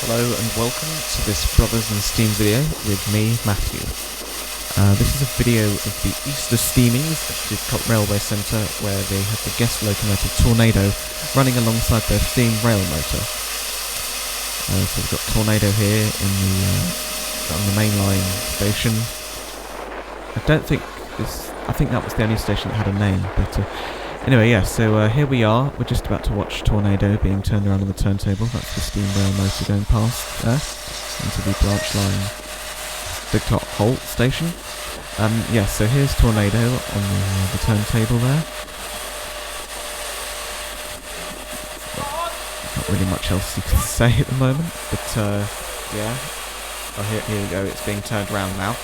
Hello and welcome to this Brothers in Steam video with me, Matthew. This is a video of the Easter Steamings at Didcot Railway Centre, where they have the guest locomotive Tornado running alongside their steam rail motor. So we've got Tornado here in on the mainline station. I think that was the only station that had a name, but anyway, yeah, so here we are. We're just about to watch Tornado being turned around on the turntable. That's the steam rail motor going past there into the branch line Didcot Halt station. Yeah, so here's Tornado on the turntable there. Not really much else you can say at the moment, but yeah. Oh, here we go. It's being turned around now.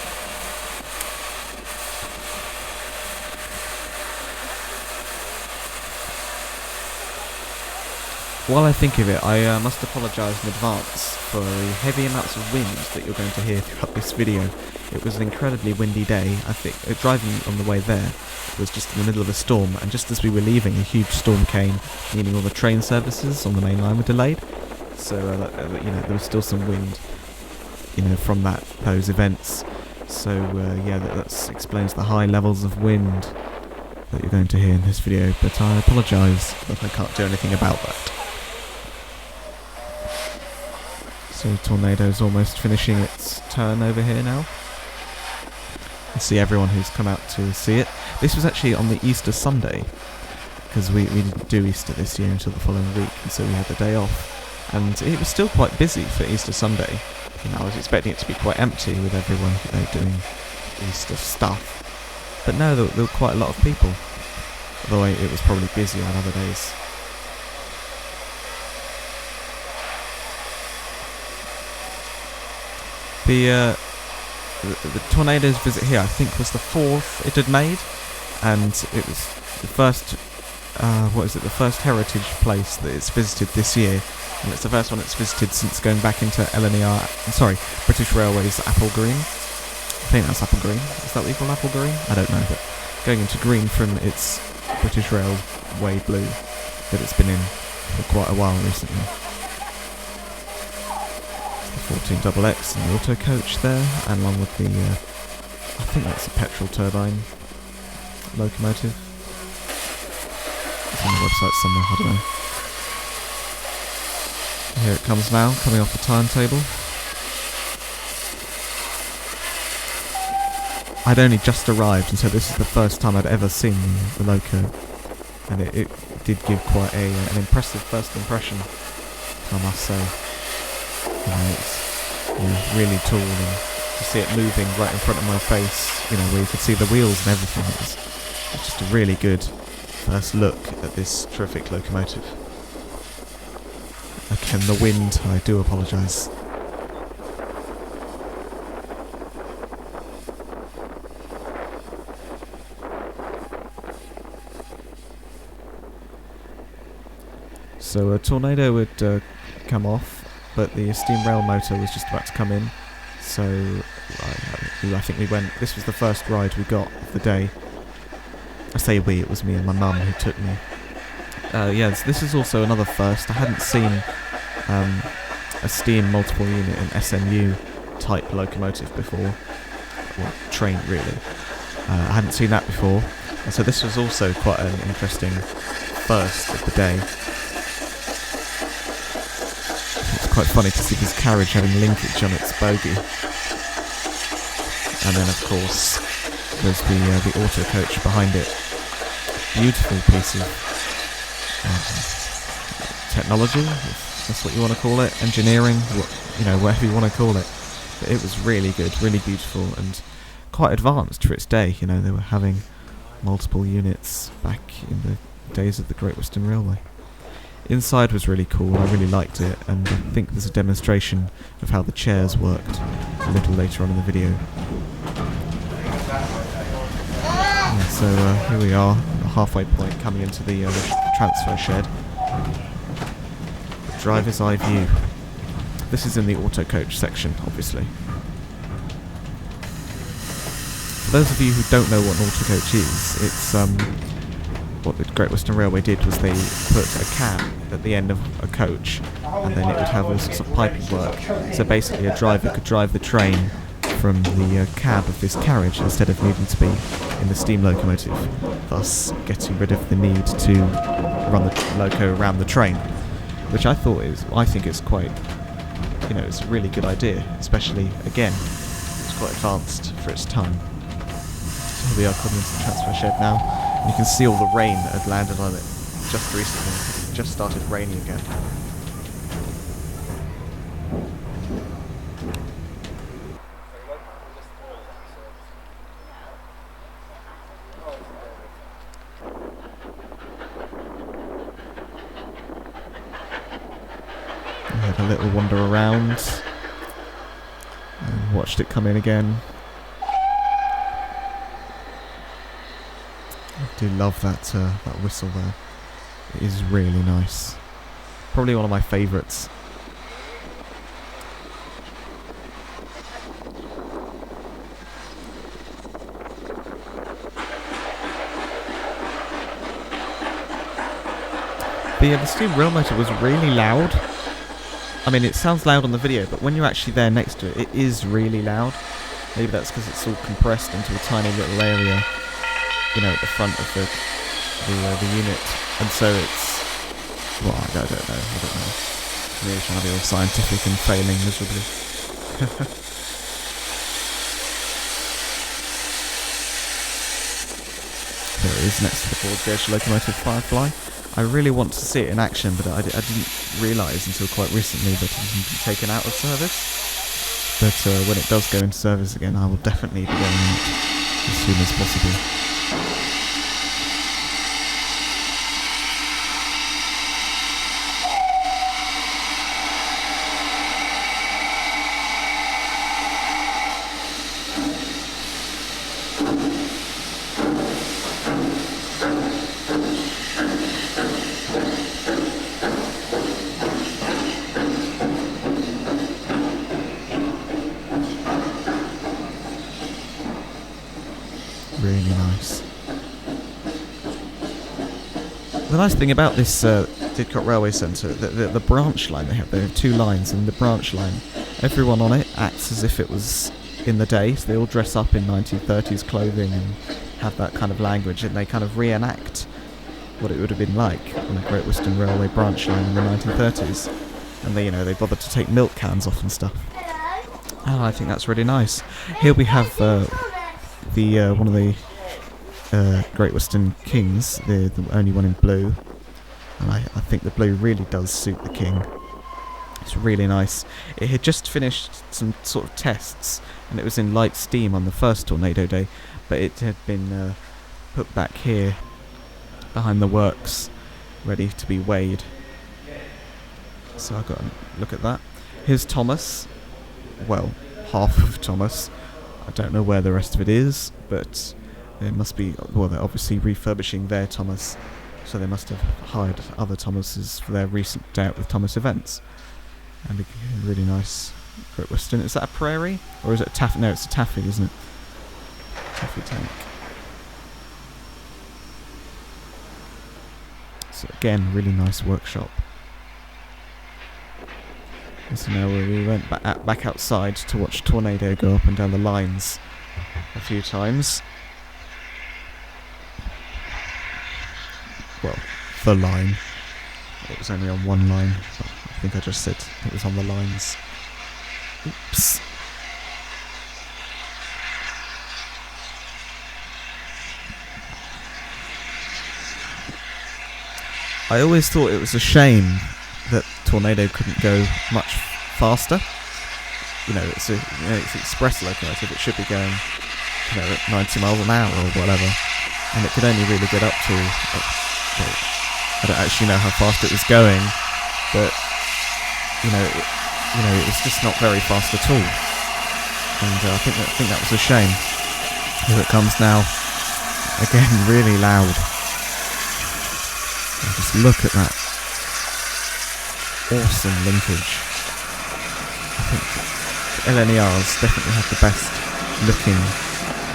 While I think of it, I must apologise in advance for the heavy amounts of wind that you're going to hear throughout this video. It was an incredibly windy day. I think driving on the way there was just in the middle of a storm, and just as we were leaving, a huge storm came, meaning all the train services on the main line were delayed. So there was still some wind, from those events. So yeah, that explains the high levels of wind that you're going to hear in this video. But I apologise that I can't do anything about that. So Tornado's almost finishing its turn over here now. You see everyone who's come out to see it. This was actually on the Easter Sunday, because we didn't do Easter this year until the following week, and so we had the day off. And it was still quite busy for Easter Sunday. I was expecting it to be quite empty with everyone doing Easter stuff. But no, there were quite a lot of people. Although it was probably busier on other days. The Tornado's visit here, I think, was the 4th it had made, and it was the first, the first heritage place that it's visited this year, and it's the first one it's visited since going back into British Railways Apple Green. I think that's Apple Green. Is that what you call Apple Green? I don't know, but going into green from its British Railway blue that it's been in for quite a while recently. 14XX and the auto coach there, and along with the, I think that's a petrol turbine locomotive. It's on the website somewhere, I don't know. Here it comes now, coming off the turntable. I'd only just arrived, and so this is the first time I'd ever seen the loco, and it did give quite an impressive first impression, I must say. It's really tall, and to see it moving right in front of my face, where you could see the wheels and everything, it was just a really good first look at this terrific locomotive. Again, the wind, I do apologise. So a Tornado would come off, but the steam rail motor was just about to come in, so I think we went. This was the first ride we got of the day. I say we, it was me and my mum who took me. Yes, this is also another first. I hadn't seen a steam multiple unit and SMU type locomotive before, well, train really. I hadn't seen that before, and so this was also quite an interesting first of the day. Quite funny to see this carriage having linkage on its bogie. And then of course there's the auto coach behind it. Beautiful piece of technology, if that's what you want to call it, engineering, whatever you want to call it. But it was really good, really beautiful, and quite advanced for its day. They were having multiple units back in the days of the Great Western Railway. Inside was really cool, I really liked it, and I think there's a demonstration of how the chairs worked a little later on in the video. Yeah, so here we are, at the halfway point, coming into the transfer shed. The driver's eye view. This is in the auto coach section, obviously. For those of you who don't know what an auto coach is, it's what the Great Western Railway did was they put a cab at the end of a coach, and then it would have all sorts of piping work. So basically a driver could drive the train from the cab of this carriage instead of needing to be in the steam locomotive, thus getting rid of the need to run the loco around the train, which I think it's quite, it's a really good idea, especially, again, it's quite advanced for its time. So here we are coming into the transfer shed now, and you can see all the rain that had landed on it just recently. It just started raining again. I had a little wander around and watched it come in again. I do love that whistle there. It is really nice. Probably one of my favourites. The steam railmotor was really loud. I mean, it sounds loud on the video, but when you're actually there next to it, it is really loud. Maybe that's because it's all compressed into a tiny little area, at the front of the unit, and so it's, well, I don't know. I'm really trying to be all scientific and failing miserably. There it is, next to the broad gauge locomotive Firefly. I really want to see it in action, but I didn't realise until quite recently that it had been taken out of service. But when it does go into service again, I will definitely be going out as soon as possible. Really nice. The nice thing about this Didcot Railway Centre, the branch line they have two lines, and the branch line, everyone on it acts as if it was in the day, so they all dress up in 1930s clothing and have that kind of language, and they kind of reenact what it would have been like on the Great Western Railway branch line in the 1930s. And they bothered to take milk cans off and stuff. Oh, I think that's really nice. Here we have one of the Great Western Kings, the only one in blue, and I think the blue really does suit the King. It's really nice. It had just finished some sort of tests, and it was in light steam on the first tornado day, but it had been put back here behind the works, ready to be weighed. So I've got to look at that. Here's Thomas. Well, half of Thomas. I don't know where the rest of it is, but there must be, well, they're obviously refurbishing their Thomas, so they must have hired other Thomases for their recent Day Out with Thomas events. And a really nice Great Western. Is that a Prairie? Or is it a Taffy? No, it's a Taffy, isn't it? Taffy tank. So again, really nice workshop. And so now we went back outside to watch Tornado go up and down the lines a few times. Well, the line. It was only on one line. But I think I just said it was on the lines. Oops. I always thought it was a shame that Tornado couldn't go much faster. It's an express locomotive. It should be going, at 90 miles an hour or whatever, and it could only really get up to. I don't actually know how fast it was going, but it was just not very fast at all. And I think that was a shame. Here it comes now, again, really loud. And just look at that. Awesome linkage. I think the LNERs definitely have the best looking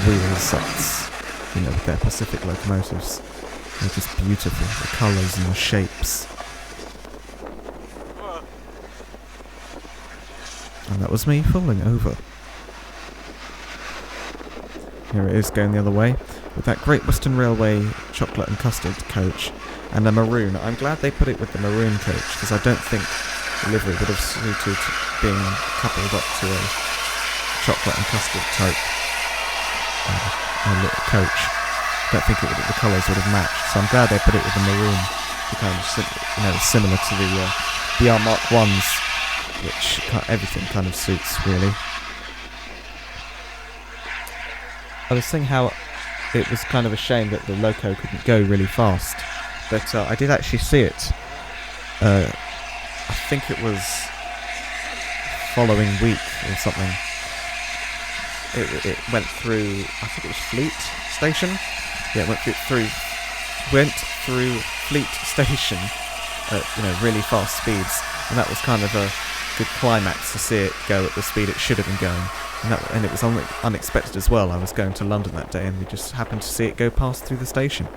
wheel sets, with their Pacific locomotives. They're just beautiful, the colours and the shapes. And that was me falling over. Here it is going the other way, with that Great Western Railway chocolate and custard coach, and a maroon. I'm glad they put it with the maroon coach, because I don't think the livery would have suited being coupled up to a chocolate and custard type little coach. I don't think the colours would have matched, so I'm glad they put it with the maroon, to kind of similar to the BR Mark 1s, which everything kind of suits, really. I was saying how it was kind of a shame that the loco couldn't go really fast, but I did actually see it. I think it was following week or something. It went through, I think it was Fleet Station. Yeah, it went through Fleet Station at really fast speeds, and that was kind of a good climax to see it go at the speed it should have been going. And it was unexpected as well. I was going to London that day and we just happened to see it go past through the station.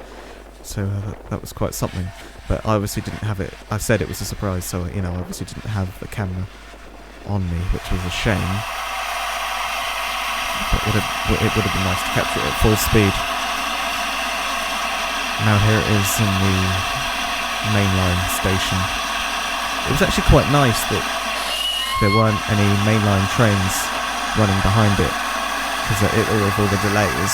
So that was quite something. But I obviously didn't have it. I said it was a surprise, so I obviously didn't have the camera on me, which was a shame. But it would have been nice to capture it at full speed. Now here it is in the mainline station. It was actually quite nice that there weren't any mainline trains running behind it, because of all the delays,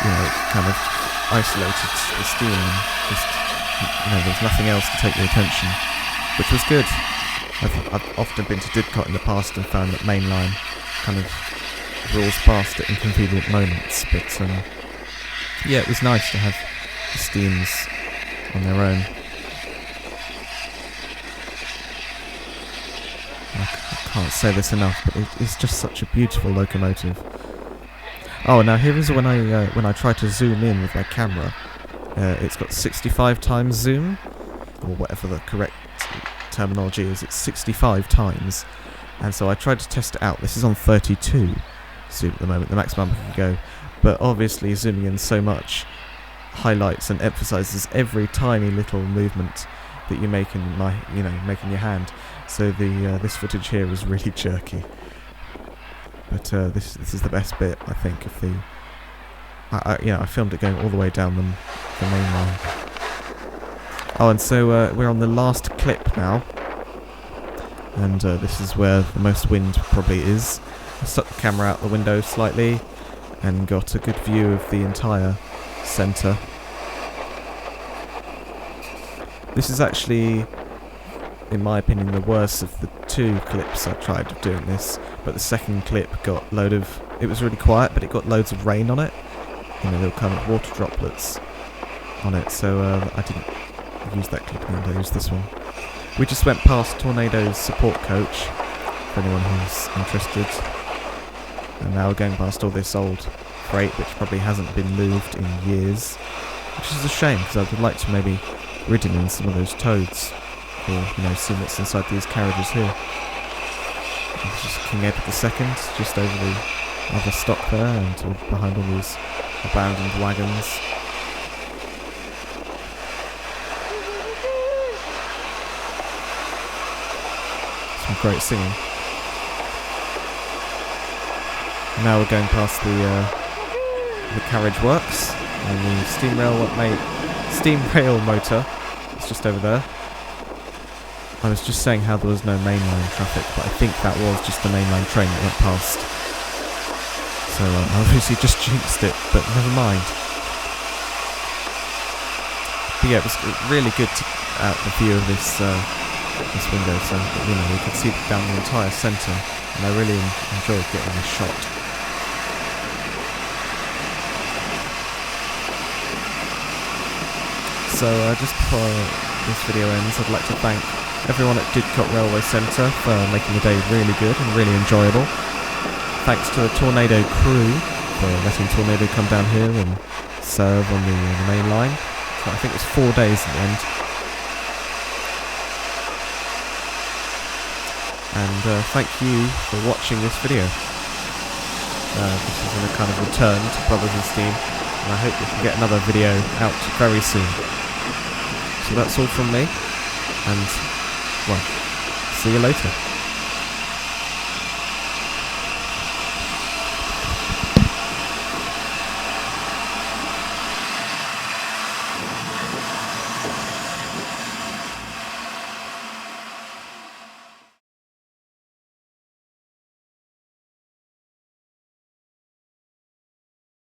it kind of isolated the steam, and just there's nothing else to take your attention, which was good. I've often been to Didcot in the past and found that mainline kind of rules past at inconvenient moments, but it was nice to have the steams on their own. I can't say this enough, but it's just such a beautiful locomotive. Oh, now here is when I try to zoom in with my camera. It's got 65 times zoom, or whatever the correct terminology is. It's 65 times, and so I tried to test it out. This is on 32 zoom at the moment, the maximum I can go. But obviously, zooming in so much highlights and emphasises every tiny little movement that you make in making your hand. So this footage here is really jerky, but this is the best bit, I think, of the. I filmed it going all the way down the main line. Oh, and so we're on the last clip now, and this is where the most wind probably is. I stuck the camera out the window slightly, and got a good view of the entire centre. This is actually, in my opinion, the worst of the two clips I tried of doing this, but the second clip got it was really quiet, but it got loads of rain on it. There were kind of water droplets on it, so I didn't use that clip in the end, I used this one. We just went past Tornado's support coach, for anyone who's interested, and now we're going past all this old freight, which probably hasn't been moved in years, which is a shame, because I would like to maybe ridden in some of those toads, or see what's inside these carriages here. It's just King Edward II, just over the other stock there, and behind all these abandoned wagons. Some great singing. Now we're going past the carriage works, and the steam rail motor. It's just over there. I was just saying how there was no mainline traffic, but I think that was just the mainline train that went past. So I obviously just jinxed it, but never mind. But yeah, it was really good to out the view of this window, so we could see down the entire centre, and I really enjoyed getting this shot. So just before this video ends, I'd like to thank everyone at Didcot Railway Centre for making the day really good and really enjoyable. Thanks to the Tornado crew for letting Tornado come down here and serve on the main line. So I think it was 4 days in the end. And thank you for watching this video. This is a kind of return to Brothers in Steam. and I hope we can get another video out very soon. So that's all from me, and, well, see you later.